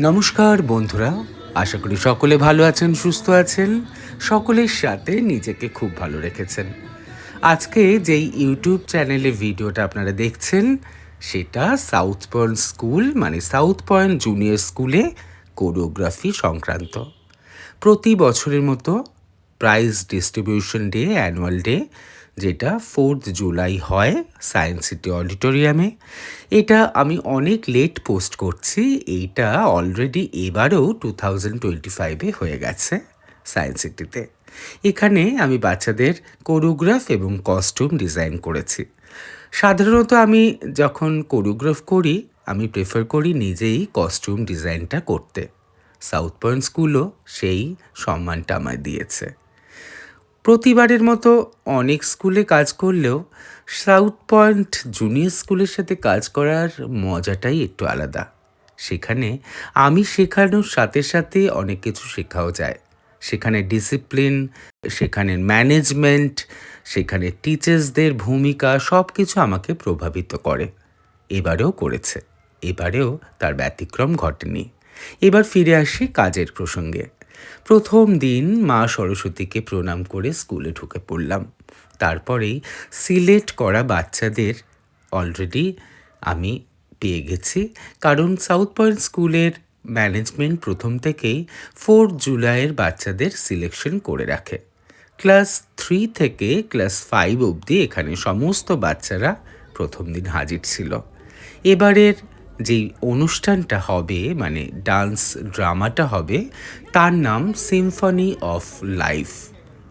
নমস্কার বন্ধুরা, আশা করি সকলে ভালো আছেন, সুস্থ আছেন, সকলের সাথে নিজেকে খুব ভালো রেখেছেন। আজকে যেই ইউটিউব চ্যানেলে ভিডিওটা আপনারা দেখছেন সেটা সাউথ পয়েন্ট স্কুল মানে সাউথ পয়েন্ট জুনিয়র স্কুলে কোরিওগ্রাফি সংক্রান্ত। প্রতি বছরের মতো prize distribution day, annual day, যেটা 4th জুলাই হয় সায়েন্স সিটি অডিটোরিয়ামে, এটা আমি অনেক লেট পোস্ট করছি। এইটা অলরেডি এবারেও 2025-এ হয়ে গেছে সায়েন্স সিটিতে। এখানে আমি বাচ্চাদের কোরিওগ্রাফ এবং কস্টিউম ডিজাইন করেছি। সাধারণত আমি যখন কোরিওগ্রাফ করি আমি প্রেফার করি নিজেই কস্টিউম ডিজাইনটা করতে। সাউথ পয়েন্ট স্কুলও সেই সম্মানটা আমায় দিয়েছে। প্রতিবারের মতো অনেক স্কুলে কাজ করলেও সাউথ পয়েন্ট জুনিয়র স্কুলের সাথে কাজ করার মজাটাই একটু আলাদা। সেখানে আমি শেখানোর সাথে সাথে অনেক কিছু শেখাও যায়। সেখানে ডিসিপ্লিন, সেখানে ম্যানেজমেন্ট, সেখানে টিচার্সদের ভূমিকা সব কিছু আমাকে প্রভাবিত করে। এবারেও করেছে, এবারেও তার ব্যতিক্রম ঘটেনি। এবার ফিরে আসি কাজের প্রসঙ্গে। প্রথম দিন মা সরস্বতীকে প্রণাম করে স্কুলে ঢুকে পড়লাম। তারপরেই সিলেক্ট করা বাচ্চাদের অলরেডি আমি পেয়ে গেছি, কারণ সাউথ পয়েন্ট স্কুলের ম্যানেজমেন্ট প্রথম থেকেই 4 জুলাইয়ের বাচ্চাদের সিলেকশন করে রাখে। ক্লাস 3 থেকে ক্লাস 5 অবধি এখানে সমস্ত বাচ্চারা প্রথম দিন হাজির ছিল। এবারের যেই অনুষ্ঠানটা হবে মানে ডান্স ড্রামাটা হবে তার নাম সিম্ফনি অফ লাইফ।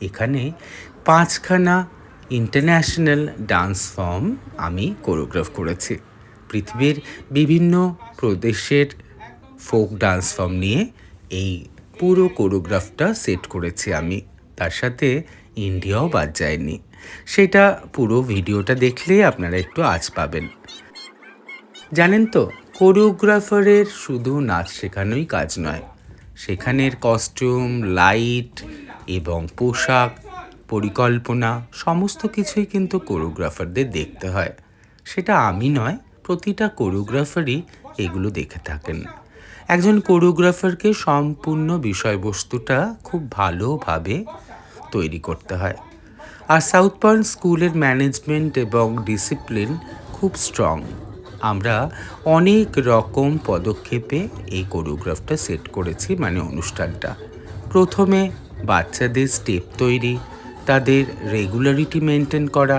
এখানে 5খানা ইন্টারন্যাশনাল ডান্স ফর্ম আমি কোরিওগ্রাফ করেছি। পৃথিবীর বিভিন্ন প্রদেশের ফোক ডান্স ফর্ম নিয়ে এই পুরো কোরিওগ্রাফটা সেট করেছি আমি। তার সাথে ইন্ডিয়াও বাদ যায়নি। সেটা পুরো ভিডিওটা দেখলে আপনারা একটু আঁচ পাবেন। জানেন তো, কোরিওগ্রাফারের শুধু নাচ শেখানোই কাজ নয়, সেখানের কস্টিউম, লাইট এবং পোশাক, পরিকল্পনা সমস্ত কিছুই কিন্তু কোরিওগ্রাফারদের দেখতে হয়। সেটা আমি নয়, প্রতিটা কোরিওগ্রাফারই এগুলো দেখে থাকেন। একজন কোরিওগ্রাফারকে সম্পূর্ণ বিষয়বস্তুটা খুব ভালোভাবে তৈরি করতে হয়। আর সাউথ পয়েন্ট স্কুলের ম্যানেজমেন্ট এবং ডিসিপ্লিন খুব স্ট্রং। আমরা অনেক রকম পদক্ষেপে এই কোরিওগ্রাফটা সেট করেছি, মানে অনুষ্ঠানটা। প্রথমে বাচ্চাদের স্টেপ তৈরি, তাদের রেগুলারিটি মেনটেন করা।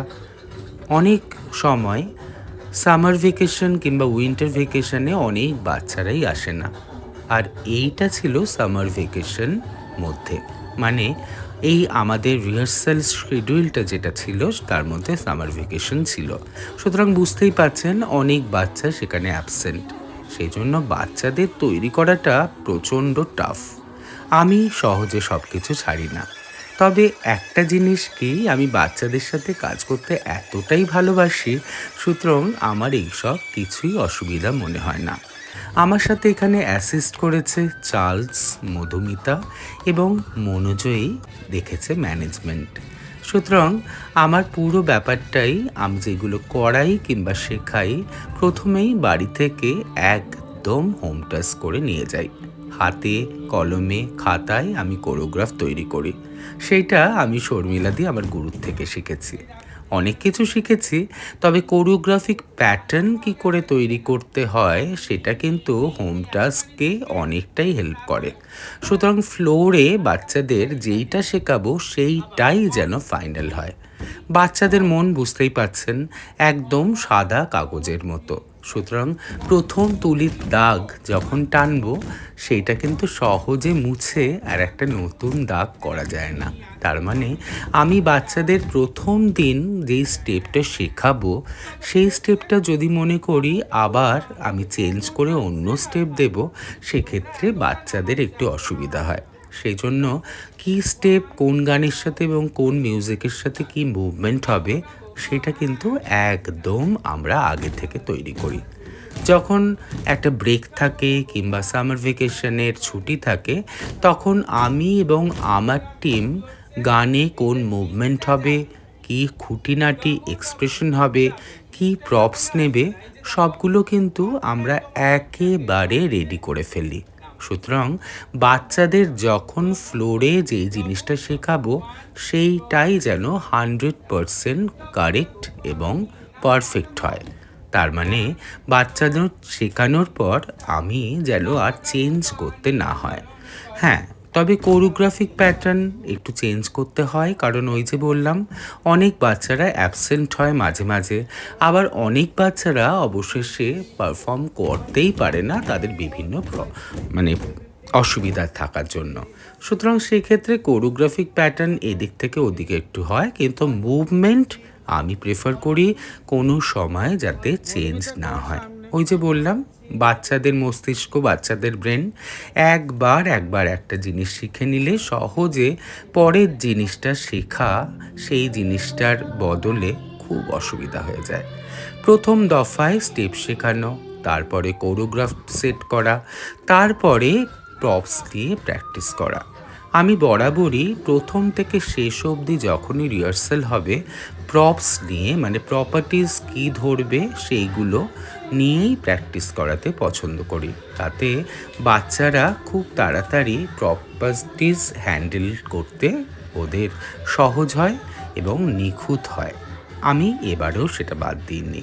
অনেক সময় সামার ভেকেশন কিংবা উইন্টার ভেকেশনে অনেক বাচ্চারাই আসে না, আর এইটা ছিল সামার ভেকেশন মধ্যে, মানে এই আমাদের রিহার্সাল শিডিউলটা যেটা ছিল তার মধ্যে সামার ভেকেশন ছিল। সুতরাং বুঝতেই পারছেন অনেক বাচ্চা সেখানে অ্যাবসেন্ট। সেই জন্য বাচ্চাদের তৈরি করাটা প্রচণ্ড টাফ। আমি সহজে সব কিছু ছাড়ি না, তবে একটা জিনিস কি, আমি বাচ্চাদের সাথে কাজ করতে এতটাই ভালোবাসি, সুতরাং আমার এইসব কিছুই অসুবিধা মনে হয় না। আমার সাথে এখানে অ্যাসিস্ট করেছে চার্লস, মধুমিতা এবং মনোজয়ী দেখেছে ম্যানেজমেন্ট। সুতরাং আমার পুরো ব্যাপারটাই আমি যেগুলো করাই কিংবা শেখাই প্রথমেই বাড়ি থেকে একদম হোম টাস্ক করে নিয়ে যাই। হাতে কলমে খাতায় আমি কোরিওগ্রাফ তৈরি করি। সেইটা আমি শর্মিলা দিয়ে আমার গুরুর থেকে শিখেছি। অনেক কিছু শিখেছি, তবে কোরিওগ্রাফিক প্যাটার্ন কি করে তৈরি করতে হয় সেটা কিন্তু হোম টাস্ককে অনেকটাই হেল্প করে। সুতরাং ফ্লোরে বাচ্চাদের যেইটা শেখাবো সেইটাই যেন ফাইনাল হয়। বাচ্চাদের মন বুঝতেই পাচ্ছেন, একদম সাদা কাগজের মতো। সুতরাং প্রথম তুলির দাগ যখন টানবো সেইটা কিন্তু সহজে মুছে আর একটা নতুন দাগ করা যায় না। তার মানে আমি বাচ্চাদের প্রথম দিন যেই স্টেপটা শেখাবো সেই স্টেপটা যদি মনে করি আবার আমি চেঞ্জ করে অন্য স্টেপ দেব, সেক্ষেত্রে বাচ্চাদের একটু অসুবিধা হয়। সেই জন্য কী স্টেপ কোন গানের সাথে এবং কোন মিউজিকের সাথে কী মুভমেন্ট হবে সেটা কিন্তু একদম আমরা আগে থেকে তৈরি করি। যখন একটা ব্রেক থাকে কিংবা সামার ভেকেশনের ছুটি থাকে, তখন আমি এবং আমার টিম গানে কোন মুভমেন্ট হবে, কী খুঁটিনাটি এক্সপ্রেশন হবে, কী প্রপস নেবে, সবগুলো কিন্তু আমরা একেবারে রেডি করে ফেলি। সুতরাং বাচ্চাদের যখন ফ্লোরে যেই জিনিসটা শেখাবো সেইটাই যেন 100% কারেক্ট এবং পারফেক্ট হয়। তার মানে বাচ্চাদের শেখানোর পর আমি যেন আর চেঞ্জ করতে না হয়। হ্যাঁ, তবে কোরিওগ্রাফিক প্যাটার্ন একটু চেঞ্জ করতে হয়, কারণ ওই যে বললাম অনেক বাচ্চারা অ্যাবসেন্ট হয় মাঝে মাঝে, আবার অনেক বাচ্চারা অবশেষে পারফর্ম করতেই পারে না তাদের বিভিন্ন মানে অসুবিধা থাকার জন্য। সুতরাং সেক্ষেত্রে কোরিওগ্রাফিক প্যাটার্ন এদিক থেকে ওদিকে একটু হয়, কিন্তু মুভমেন্ট আমি প্রেফার করি কোনো সময় যাতে চেঞ্জ না হয়। ওই যে বললাম বাচ্চাদের মস্তিষ্ক, বাচ্চাদের ব্রেন একবার একটা জিনিস শিখে নিলে সহজে পরের জিনিসটা শেখা, সেই জিনিসটার বদলে খুব অসুবিধা হয়ে যায়। প্রথম দফায় স্টেপ শেখানো, তারপরে কোরিওগ্রাফ সেট করা, তারপরে প্রপস দিয়ে প্র্যাকটিস করা। আমি বরাবরই প্রথম থেকে শেষ অবধি যখনই রিহার্সাল হবে প্রপস নিয়ে, মানে প্রপার্টিস কী ধরবে সেইগুলো নিয়েই প্র্যাকটিস করাতে পছন্দ করি। তাতে বাচ্চারা খুব তাড়াতাড়ি প্রপার্টিস হ্যান্ডেল করতে ওদের সহজ হয় এবং নিখুঁত হয়। আমি এবারেও সেটা বাদ দিইনি।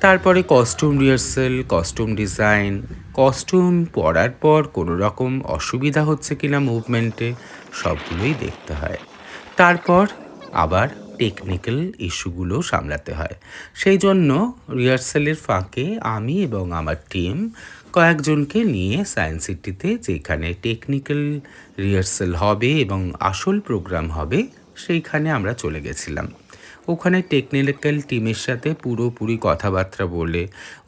তারপরে costume rehearsal, costume design, costume পরার পর কোনো রকম অসুবিধা হচ্ছে কিনা মুভমেন্টে, সবগুলোই দেখতে হয়। তারপর আবার টেকনিক্যাল ইস্যুগুলো সামলাতে হয়। সেই জন্য রিহার্সালের ফাঁকে আমি এবং আমার টিম কয়েকজনকে নিয়ে সায়েন্স সিটিতে, যেখানে টেকনিক্যাল রিহার্সাল হবে এবং আসল প্রোগ্রাম হবে, সেইখানে আমরা চলে গেছিলাম। ওখানে টেকনিক্যাল টিমের সাথে পুরোপুরি কথাবার্তা বলে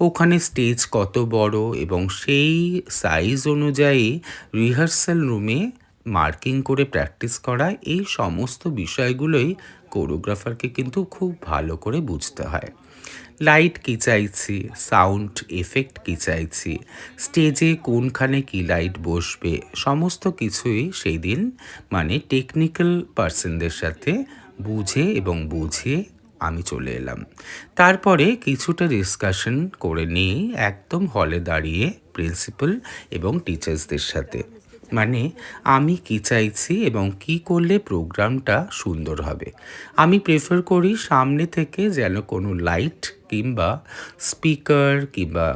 ওখানে স্টেজ কত বড় এবং সেই সাইজ অনুযায়ী রিহার্সাল রুমে মার্কিং করে প্র্যাকটিস করা, এই সমস্ত বিষয়গুলোই কোরিওগ্রাফারকে কিন্তু খুব ভালো করে বুঝতে হয়। লাইট কী চাইছি, সাউন্ড এফেক্ট কী চাইছি, স্টেজে কোনখানে কী লাইট বসবে, সমস্ত কিছুই সেই দিন মানে টেকনিক্যাল পার্সনদের সাথে বুঝে এবং বুঝিয়ে আমি চলে এলাম। তারপরে কিছুটা ডিসকাশন করে নিয়ে একদম হলে দাঁড়িয়ে প্রিন্সিপাল এবং টিচার্সদের সাথে, মানে আমি কী চাইছি এবং কী করলে প্রোগ্রামটা সুন্দর হবে। আমি প্রেফার করি সামনে থেকে যেন কোনো লাইট কিংবা স্পিকার কিংবা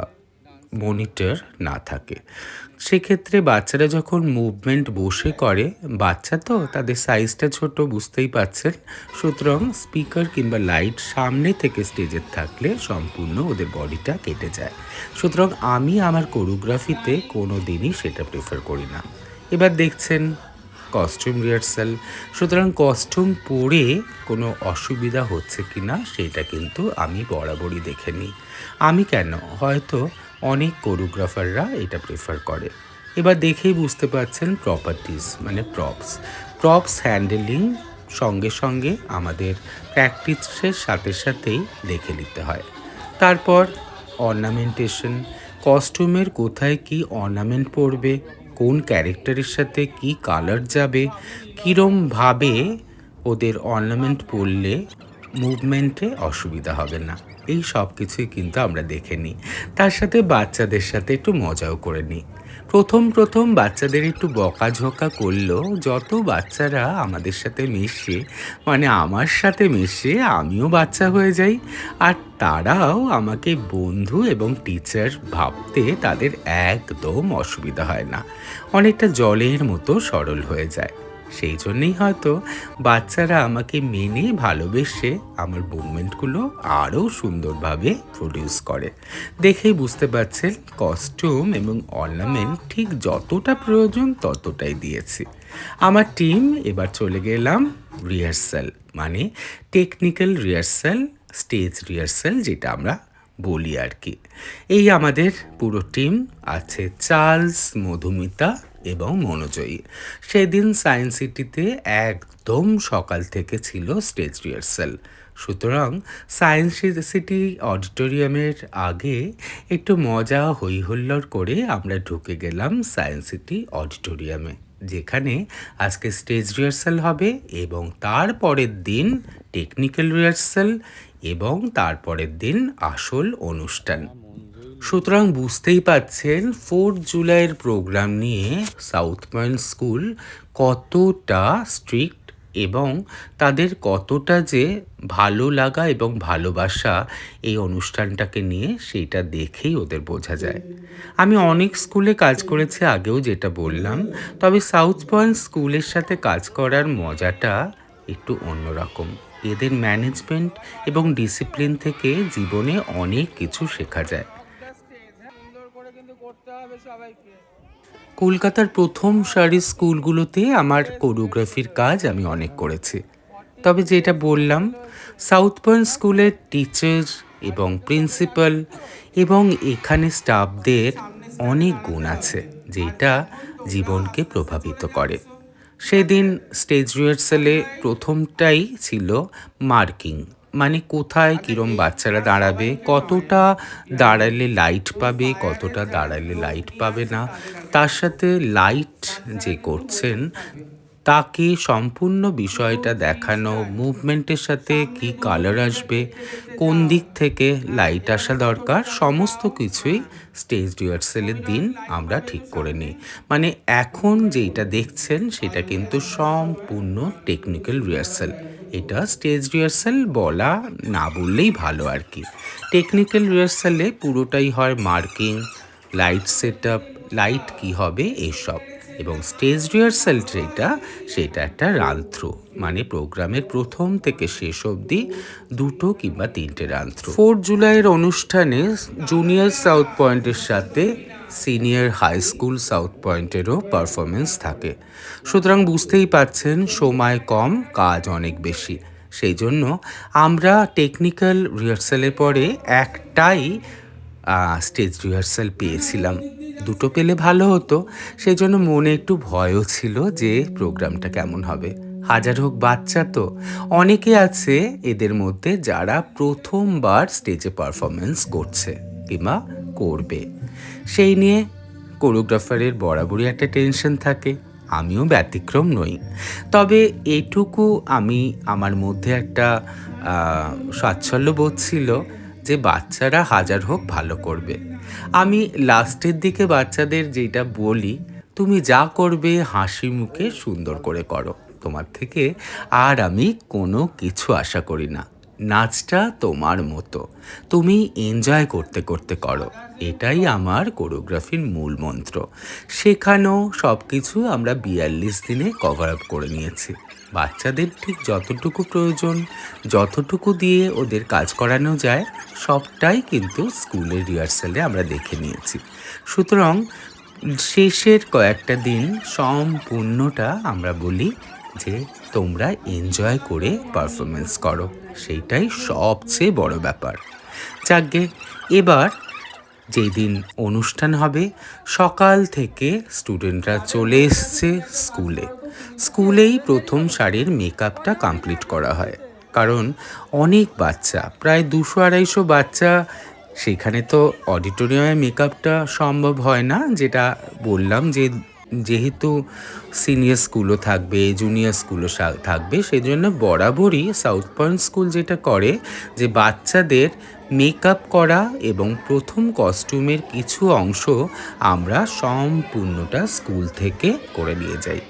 মনিটর না থাকে। সেক্ষেত্রে বাচ্চারা যখন মুভমেন্ট বসে করে, বাচ্চা তো তাদের সাইজটা ছোট, বুঝতেই পারছেন, সুতরাং স্পিকার কিংবা লাইট সামনে থেকে স্টেজের থাকলে সম্পূর্ণ ওদের বডিটা কেটে যায়। সুতরাং আমি আমার কোরিওগ্রাফিতে কোনো দিনই সেটা প্রেফার করি না। এবার দেখছেন কস্টিউম রিহার্সাল, সুতরাং কস্টিউম পরে কোনো অসুবিধা হচ্ছে কি না সেটা কিন্তু আমি বরাবরই দেখে নিই। আমি কেন, হয়তো অনেক কোরিওগ্রাফাররা এটা প্রেফার করে। এবার দেখেই বুঝতে পারছেন প্রপার্টিস মানে প্রপস হ্যান্ডেলিং সঙ্গে সঙ্গে আমাদের প্র্যাকটিসের সাথে সাথেই দেখে নিতে হয়। তারপর অর্নামেন্টেশন, কস্টিউমের কোথায় কি অর্নামেন্ট পড়বে, কোন ক্যারেক্টারের সাথে কি কালার যাবে, কীরমভাবে ওদের অর্নামেন্ট পরলে মুভমেন্টে অসুবিধা হবে না, এই সব কিছুই কিন্তু আমরা দেখে নিই। তার সাথে বাচ্চাদের সাথে একটু মজাও করে নিই। প্রথম বাচ্চাদের একটু বকাঝকা করলেও যত বাচ্চারা আমাদের সাথে মেশে, মানে আমার সাথে মেশে, আমিও বাচ্চা হয়ে যাই, আর তারাও আমাকে বন্ধু এবং টিচার ভাবতে তাদের একদম অসুবিধা হয় না, অনেকটা জলের মতো সরল হয়ে যায়। সেই জন্যেই হয়তো বাচ্চারা আমাকে মেনে ভালোবেসে আমার মুভমেন্টগুলো আরও সুন্দরভাবে প্রডিউস করে। দেখেই বুঝতে পারছেন কস্টিউম এবং অর্নামেন্ট ঠিক যতটা প্রয়োজন ততটাই দিয়েছি। আমার টিম এবার চলে গেলাম রিহার্সাল, মানে টেকনিক্যাল রিহার্সাল, স্টেজ রিহার্সাল যেটা আমরা বলি আর কি। এই আমাদের পুরো টিম আছে, চার্লস, মধুমিতা এবং মনোজয়ী। সেদিন সায়েন্স সিটিতে একদম সকাল থেকে ছিল স্টেজ রিহার্সাল। সুতরাং সায়েন্স সিটি অডিটোরিয়ামের আগে একটু মজা হইহুল্লোড় করে আমরা ঢুকে গেলাম সায়েন্স সিটি অডিটোরিয়ামে, যেখানে আজকে স্টেজ রিহার্সাল হবে এবং তারপরের দিন টেকনিক্যাল রিহার্সাল এবং তারপরের দিন আসল অনুষ্ঠান। সুতরাং বুঝতেই পারছেন 4 জুলাইয়ের প্রোগ্রাম নিয়ে সাউথ পয়েন্ট স্কুল কতটা স্ট্রিক্ট এবং তাদের কতটা যে ভালো লাগা এবং ভালোবাসা এই অনুষ্ঠানটাকে নিয়ে সেইটা দেখেই ওদের বোঝা যায়। আমি অনেক স্কুলে কাজ করেছি আগেও, যেটা বললাম, তবে সাউথ পয়েন্ট স্কুলের সাথে কাজ করার মজাটা একটু অন্যরকম। এদের ম্যানেজমেন্ট এবং ডিসিপ্লিন থেকে জীবনে অনেক কিছু শেখা যায়। কলকাতার প্রথম সারির স্কুলগুলোতে আমার কোরিওগ্রাফির কাজ আমি অনেক করেছি। তবে যেটা বললাম, সাউথ পয়েন্ট স্কুলের টিচার এবং প্রিন্সিপাল এবং এখানে স্টাফদের অনেক গুণ আছে যেটা জীবনকে প্রভাবিত করে। সেদিন স্টেজ রিহার্সালে প্রথমটাই ছিল মার্কিং, মানে কোথায় কিরম বাচ্চারা দাঁড়াবে, কতটা দাঁড়ালে লাইট পাবে, কতটা দাঁড়ালে লাইট পাবে না। তার সাথে লাইট যে করছেন তাকে সম্পূর্ণ বিষয়টা দেখানো, মুভমেন্টের সাথে কি কালার আসবে, কোন দিক থেকে লাইট আসা দরকার, সমস্ত কিছুই স্টেজ রিহার্সালের দিন আমরা ঠিক করে নিই। মানে এখন যেইটা দেখছেন সেটা কিন্তু সম্পূর্ণ টেকনিক্যাল রিহার্সাল। এটা স্টেজ রিহার্সাল বলা না বললেই ভালো আর কি। টেকনিক্যাল রিহার্সালে পুরোটাই হয় marking, light set up, light কী হবে এসব। এবং স্টেজ রিহার্সাল যেটা, সেটা একটা রান থ্রু, মানে প্রোগ্রামের প্রথম থেকে শেষ অবধি 2 কিংবা 3টে রান থ্রু। 4 জুলাইয়ের অনুষ্ঠানে জুনিয়র সাউথ পয়েন্টের সাথে সিনিয়র হাই স্কুল সাউথ পয়েন্টেরও পারফরমেন্স থাকে। সুতরাং বুঝতেই পারছেন সময় কম, কাজ অনেক বেশি। সেই জন্য আমরা টেকনিক্যাল রিহার্সালের পরে একটাই স্টেজ রিহার্সাল পেয়েছিলাম। 2টো পেলে ভালো হতো। সেই জন্য মনে একটু ভয়ও ছিল যে প্রোগ্রামটা কেমন হবে। হাজার হোক বাচ্চা তো, অনেকে আছে এদের মধ্যে যারা প্রথমবার স্টেজে পারফরমেন্স করছে কিংবা করবে। সেই নিয়ে কোরিওগ্রাফারের বরাবরই একটা টেনশন থাকে, আমিও ব্যতিক্রম নই। তবে এইটুকু আমি আমার মধ্যে একটা স্বাচ্ছল্য বোধ ছিল যে বাচ্চারা হাজার হোক ভালো করবে। আমি লাস্টের দিকে বাচ্চাদের যেটা বলি, তুমি যা করবে হাসি মুখে সুন্দর করে করো, তোমার থেকে আর আমি কোনো কিছু আশা করি না। নাচটা তোমার মতো, তুমি এনজয় করতে করতে করো, এটাই আমার কোরিওগ্রাফির মূল মন্ত্র। শেখানো সব কিছু আমরা 42 দিনে কভার আপ করে নিয়েছি। বাচ্চাদের ঠিক যতটুকু প্রয়োজন, যতটুকু দিয়ে ওদের কাজ করানো যায়, সবটাই কিন্তু স্কুলের রিহার্সালে আমরা দেখে নিয়েছি। সুতরাং শেষের কয়েকটা দিন সম্পূর্ণটা আমরা বলি যে তোমরা এনজয় করে পারফরমেন্স করো, সেইটাই সবচেয়ে বড় ব্যাপার। যাকগে, এবার যেই দিন অনুষ্ঠান হবে সকাল থেকে স্টুডেন্টরা চলে এসছে স্কুলেই প্রথম সারির মেকআপটা কমপ্লিট করা হয়। কারণ অনেক বাচ্চা, প্রায় 200-250 বাচ্চা, সেখানে তো অডিটোরিয়ামে মেকআপটা সম্ভব হয় না। যেটা বললাম যে যেহেতু সিনিয়র স্কুলও থাকবে, জুনিয়র স্কুলও থাকবে, সেই জন্য বরাবরই সাউথ পয়েন্ট স্কুল যেটা করে যে বাচ্চাদের মেকআপ করা এবং প্রথম কস্টিউমের কিছু অংশ আমরা সম্পূর্ণটা স্কুল থেকে করে নিয়ে যাই।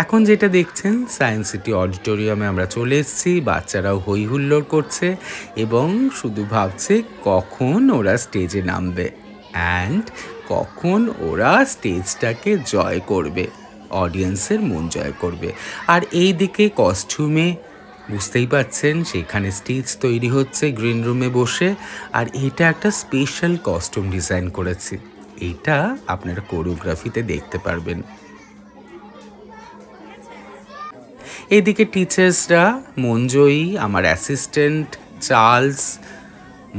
এখন যেটা দেখছেন সায়েন্স সিটি অডিটোরিয়ামে আমরা চলে এসেছি, বাচ্চারাও হই হুল্লোড় করছে এবং শুধু ভাবছে কখন ওরা স্টেজে নামবে অ্যান্ড কখন ওরা স্টেজটাকে জয় করবে, অডিয়েন্সের মন জয় করবে। আর এই দিকে কস্টিউমে বুঝতেই পারছেন সেখানে স্টেজ তৈরি হচ্ছে গ্রিন রুমে বসে, আর এটা একটা স্পেশাল কস্টিউম ডিজাইন করেছি, এইটা আপনারা কোরিওগ্রাফিতে দেখতে পারবেন। এদিকে টিচার্সরা মঞ্জয়ী, আমার অ্যাসিস্ট্যান্ট চার্লস,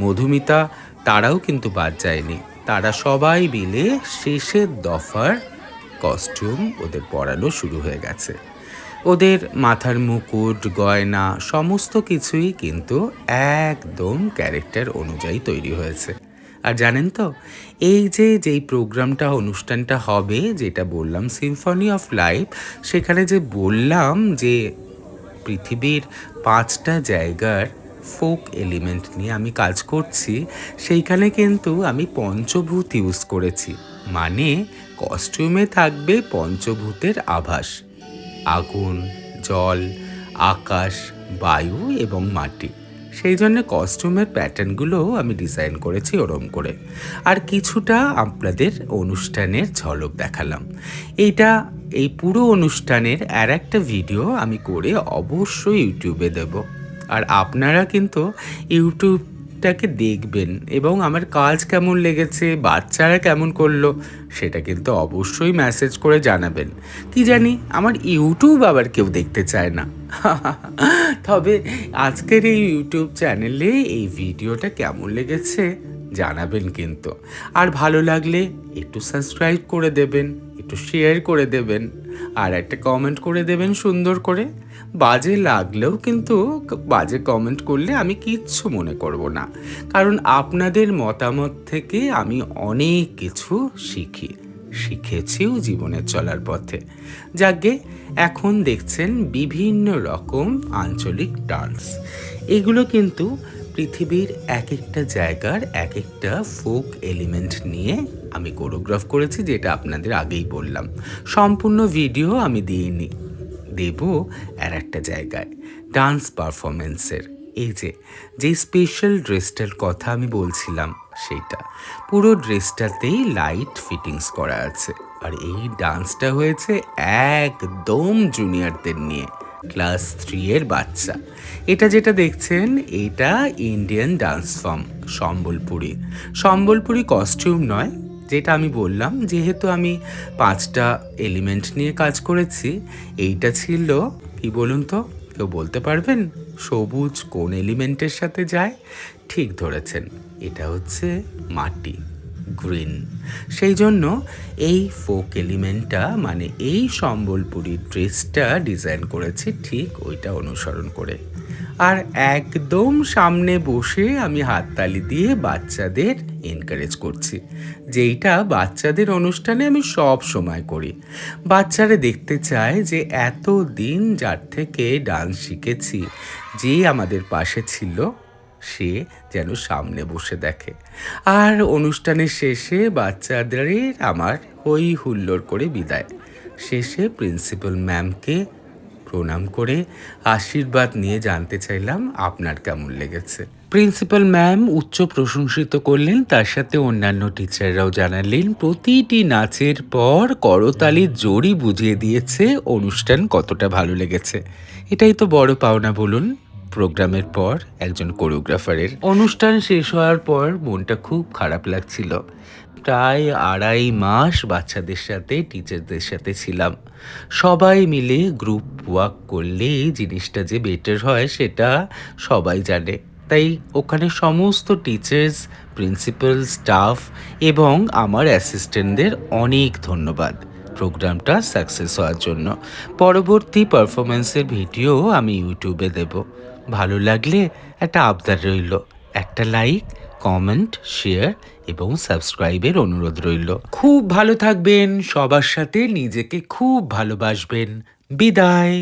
মধুমিতা, তারাও কিন্তু বাদ যায়নি। তারা সবাই মিলে শেষের দফার কস্টিউম ওদের পরানো শুরু হয়ে গেছে। ওদের মাথার মুকুট, গয়না সমস্ত কিছুই কিন্তু একদম ক্যারেক্টার অনুযায়ী তৈরি হয়েছে। আর জানেন তো, যেই প্রোগ্রামটা, অনুষ্ঠানটা হবে, যেটা বললাম সিম্ফনি অফ লাইফ, সেখানে যে বললাম যে পৃথিবীর 5টা জায়গার ফোক এলিমেন্ট নিয়ে আমি কাজ করছি, সেইখানে কিন্তু আমি পঞ্চভূত ইউজ করেছি। মানে কস্টিউমে থাকবে পঞ্চভূতের আভাস: আগুন, জল, আকাশ, বায়ু এবং মাটি। সেই জন্য কস্টিউমের প্যাটার্নগুলোও আমি ডিজাইন করেছি ওরম করে। আর কিছুটা আপনাদের অনুষ্ঠানের ঝলক দেখালাম। এই পুরো অনুষ্ঠানের আর একটা ভিডিও আমি করে অবশ্যই ইউটিউবে দেব। আর আপনারা কিন্তু ইউটিউবটাকে দেখবেন এবং আমার কাজ কেমন লেগেছে, বাচ্চারা কেমন করলো, সেটা কিন্তু অবশ্যই মেসেজ করে জানাবেন। কি জানি আমার ইউটিউব আবার কেউ দেখতে চায় না। তবে আজকের এই ইউটিউব চ্যানেলে এই ভিডিওটা কেমন লেগেছে জানাবেন কিন্তু। আর ভালো লাগলে একটু সাবস্ক্রাইব করে দেবেন, একটু শেয়ার করে দেবেন, আর একটা কমেন্ট করে দেবেন সুন্দর করে। বাজে লাগলেও কিন্তু বাজে কমেন্ট করলে আমি কিচ্ছু মনে করব না, কারণ আপনাদের মতামত থেকে আমি অনেক কিছু শিখেছিও জীবনের চলার পথে। যাকে এখন দেখছেন বিভিন্ন রকম আঞ্চলিক ডান্স। এগুলো কিন্তু পৃথিবীর এক একটা জায়গার এক একটা ফোক এলিমেন্ট নিয়ে আমি কোরিওগ্রাফ করেছি, যেটা আপনাদের আগেই বললাম। সম্পূর্ণ ভিডিও আমি দিইনি, দেব আর একটা জায়গায় ডান্স পারফরমেন্সের। এই যে স্পেশাল ড্রেসটার কথা আমি বলছিলাম, সেইটা পুরো ড্রেসটাতেই লাইট ফিটিংস করা আছে। আর এই ডান্সটা হয়েছে একদম জুনিয়রদের নিয়ে, ক্লাস 3 এর বাচ্চা। এটা যেটা দেখছেন এটা Indian dance form, Sambalpuri costume নয়। যেটা আমি বললাম, যেহেতু আমি 5টা এলিমেন্ট নিয়ে কাজ করেছি, এইটা ছিল কি বলুন তো, কেউ বলতে পারবেন সবুজ কোন এলিমেন্টের সাথে যায়? ঠিক ধরেছেন, এটা হচ্ছে মাটি, গ্রিন। সেই জন্য এই ফোক এলিমেন্টটা মানে এই সম্বলপুরি ড্রেসটা ডিজাইন করেছি ঠিক ওইটা অনুসরণ করে। আর একদম সামনে বসে আমি হাততালি দিয়ে বাচ্চাদের এনকারেজ করছি, যেইটা বাচ্চাদের অনুষ্ঠানে আমি সব সময় করি। বাচ্চারা দেখতে চায় যে এত দিন যার থেকে ডান্স শিখেছি, যে আমাদের পাশে ছিল, সে যেন সামনে বসে দেখে। আর অনুষ্ঠানের শেষে বাচ্চাদের আমার হই হুল্লোড় করে বিদায়। শেষে প্রিন্সিপাল ম্যামকে প্রণাম করে আশীর্বাদ নিয়ে জানতে চাইলাম আপনার কেমন লেগেছে। প্রিন্সিপাল ম্যাম উচ্চ প্রশংসিত করলেন, তার সাথে অন্যান্য টিচাররাও জানালেন প্রতিটি নাচের পর করতালির জোরই বুঝিয়ে দিয়েছে অনুষ্ঠান কতটা ভালো লেগেছে। এটাই তো বড় পাওনা বলুন প্রোগ্রামের পর একজন কোরিওগ্রাফারের। অনুষ্ঠান শেষ হওয়ার পর মনটা খুব খারাপ লাগছিল। প্রায় 2.5 মাস বাচ্চাদের সাথে টিচারদের সাথে ছিলাম। সবাই মিলে গ্রুপ ওয়ার্ক করলে জিনিসটা যে বেটার হয় সেটা সবাই জানে। তাই ওখানে সমস্ত টিচার্স, প্রিন্সিপাল, স্টাফ এবং আমার অ্যাসিস্ট্যান্টদের অনেক ধন্যবাদ প্রোগ্রামটা সাকসেস হওয়ার জন্য। পরবর্তী পারফরমেন্সের ভিডিও আমি ইউটিউবে দেব। ভালো লাগলে একটা আবদার রইল, একটা লাইক, কমেন্ট, শেয়ার এবং সাবস্ক্রাইবের অনুরোধ রইল। খুব ভালো থাকবেন, সবার সাথে নিজেকে খুব ভালোবাসবেন। বিদায়।